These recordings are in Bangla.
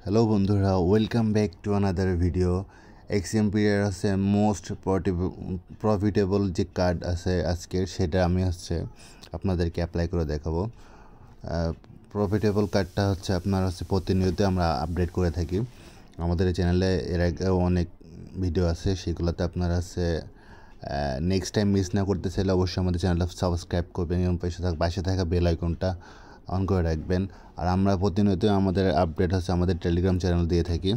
হ্যালো বন্ধুরা, welcome back to another video. এক্সএমপির আছে মোস্ট প্রফিটেবল যে কার্ড আছে আজকের, সেটা আমি আপনাদেরকে অ্যাপ্লাই করে দেখাবো। প্রফিটেবল কার্ডটা আপনার প্রতিনিয়ত আমরা আপডেট করে থাকি। আমাদের চ্যানেলে এর আগেও অনেক ভিডিও আছে, সেগুলোতে আপনার নেক্সট টাইম মিস না করতে চাইলে অবশ্যই আমাদের চ্যানেলটা সাবস্ক্রাইব করবেন এবং পাশে থাকা বেল আইকনটা অন করে রাখবেন। আর আমরা প্রতিনিয়ত আমাদের আপডেট আমাদের টেলিগ্রাম চ্যানেল দিয়ে থাকি,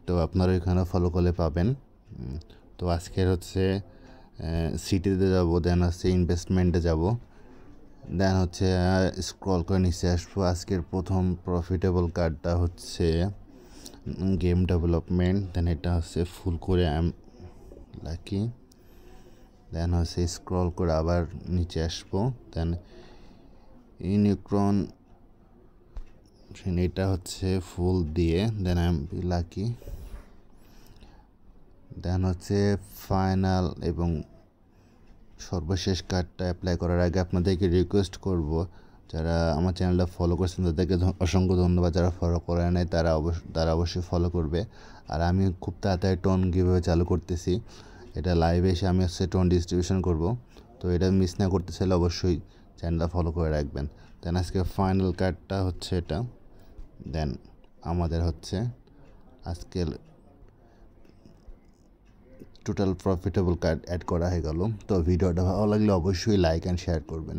তো আপনারা এখানে ফলো করলে পাবেন। তো আজকের সিটিতে যাব, দেন ইনভেস্টমেন্টে যাব, দেন স্ক্রল করে নিচে আসবো। আজকের প্রথম প্রফিটেবল কার্ডটা গেম ডেভেলপমেন্ট, দেন এটা ফুল করে লাকি, দেন স্ক্রল করে আবার নিচে আসবো, দেন ইউনিক্রন, এটা ফুল দিয়ে, then I am lucky, then final এবং সর্বশেষ কার্ডটা অ্যাপ্লাই করার আগে আপনাদেরকে রিকোয়েস্ট করব, যারা আমার চ্যানেলটা ফলো করছেন তাদেরকে অসংখ্য ধন্যবাদ। যারা ফলো করে নেয় তারা অবশ্যই ফলো করবে। আর আমি খুব তাড়াতাড়ি টোন গিভওয়ে চালু করতেছি, এটা লাইভে এসে আমি টোন ডিস্ট্রিবিউশন করব। তো এটা মিস না করতে চাইলে অবশ্যই চ্যানেলটা ফলো করে রাখবেন। দেন আজকে ফাইনাল কার্ডটা এটা, দেন আমাদের আজকের টোটাল প্রফিটেবল কার্ড অ্যাড করা হয়ে গেল। তো ভিডিওটা ভালো লাগলে অবশ্যই লাইক অ্যান্ড শেয়ার করবেন।